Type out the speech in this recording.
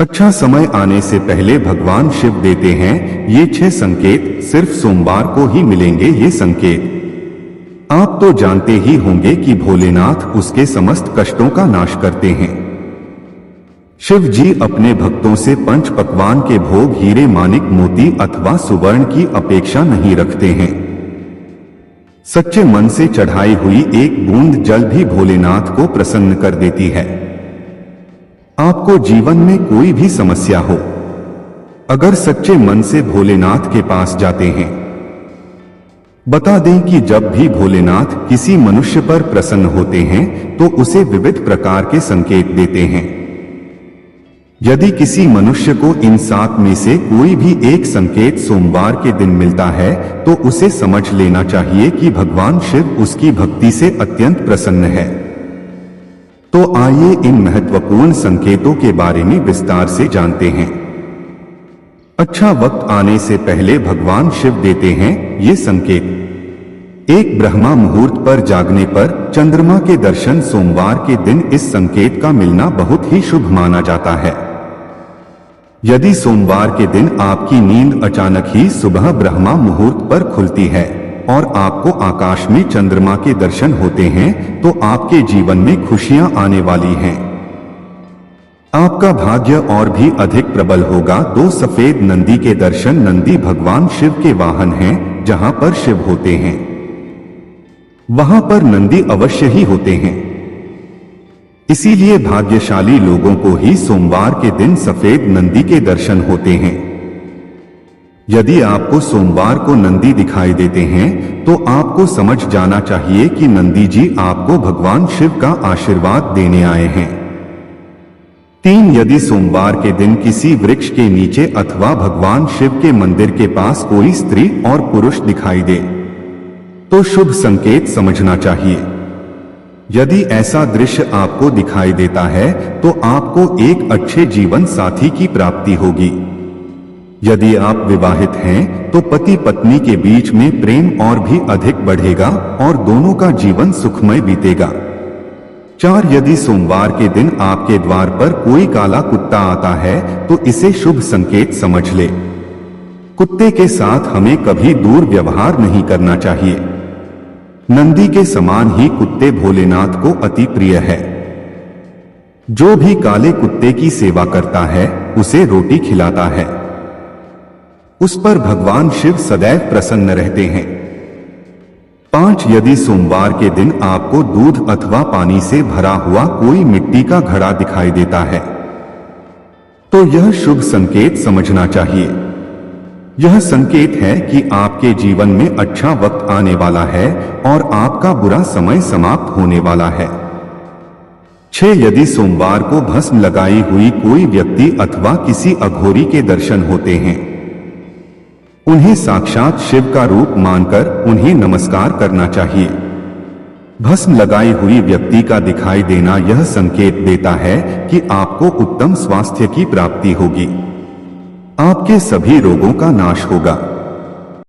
अच्छा समय आने से पहले भगवान शिव देते हैं ये 6 संकेत। सिर्फ सोमवार को ही मिलेंगे ये संकेत। आप तो जानते ही होंगे कि भोलेनाथ उसके समस्त कष्टों का नाश करते हैं। शिव जी अपने भक्तों से पंच पकवान के भोग हीरे मानिक मोती अथवा सुवर्ण की अपेक्षा नहीं रखते हैं। सच्चे मन से चढ़ाई हुई एक बूंद जल भी भोलेनाथ को प्रसन्न कर देती है। आपको जीवन में कोई भी समस्या हो, अगर सच्चे मन से भोलेनाथ के पास जाते हैं, बता दें कि जब भी भोलेनाथ किसी मनुष्य पर प्रसन्न होते हैं तो उसे विविध प्रकार के संकेत देते हैं। यदि किसी मनुष्य को इन 7 में से कोई भी एक संकेत सोमवार के दिन मिलता है तो उसे समझ लेना चाहिए कि भगवान शिव उसकी भक्ति से अत्यंत प्रसन्न है। तो आइए इन महत्वपूर्ण संकेतों के बारे में विस्तार से जानते हैं। अच्छा वक्त आने से पहले भगवान शिव देते हैं ये संकेत। एक ब्रह्मा मुहूर्त पर जागने पर चंद्रमा के दर्शन। सोमवार के दिन इस संकेत का मिलना बहुत ही शुभ माना जाता है। यदि सोमवार के दिन आपकी नींद अचानक ही सुबह ब्रह्मा मुहूर्त पर खुलती है और आपको आकाश में चंद्रमा के दर्शन होते हैं तो आपके जीवन में खुशियां आने वाली हैं। आपका भाग्य और भी अधिक प्रबल होगा। 2 सफेद नंदी के दर्शन। नंदी भगवान शिव के वाहन हैं। जहां पर शिव होते हैं वहां पर नंदी अवश्य ही होते हैं। इसीलिए भाग्यशाली लोगों को ही सोमवार के दिन सफेद नंदी के दर्शन होते हैं। यदि आपको सोमवार को नंदी दिखाई देते हैं तो आपको समझ जाना चाहिए कि नंदी जी आपको भगवान शिव का आशीर्वाद देने आए हैं। 3 यदि सोमवार के दिन किसी वृक्ष के नीचे अथवा भगवान शिव के मंदिर के पास कोई स्त्री और पुरुष दिखाई दे तो शुभ संकेत समझना चाहिए। यदि ऐसा दृश्य आपको दिखाई देता है तो आपको एक अच्छे जीवन साथी की प्राप्ति होगी। यदि आप विवाहित हैं तो पति पत्नी के बीच में प्रेम और भी अधिक बढ़ेगा और दोनों का जीवन सुखमय बीतेगा। 4 यदि सोमवार के दिन आपके द्वार पर कोई काला कुत्ता आता है तो इसे शुभ संकेत समझ ले। कुत्ते के साथ हमें कभी दूर व्यवहार नहीं करना चाहिए। नंदी के समान ही कुत्ते भोलेनाथ को अति प्रिय है। जो भी काले कुत्ते की सेवा करता है उसे रोटी खिलाता है, उस पर भगवान शिव सदैव प्रसन्न रहते हैं। 5 यदि सोमवार के दिन आपको दूध अथवा पानी से भरा हुआ कोई मिट्टी का घड़ा दिखाई देता है तो यह शुभ संकेत समझना चाहिए। यह संकेत है कि आपके जीवन में अच्छा वक्त आने वाला है और आपका बुरा समय समाप्त होने वाला है। 6 यदि सोमवार को भस्म लगाई हुई कोई व्यक्ति अथवा किसी अघोरी के दर्शन होते हैं, उन्हें साक्षात शिव का रूप मानकर उन्हें नमस्कार करना चाहिए। भस्म लगाई हुई व्यक्ति का दिखाई देना यह संकेत देता है कि आपको उत्तम स्वास्थ्य की प्राप्ति होगी। आपके सभी रोगों का नाश होगा।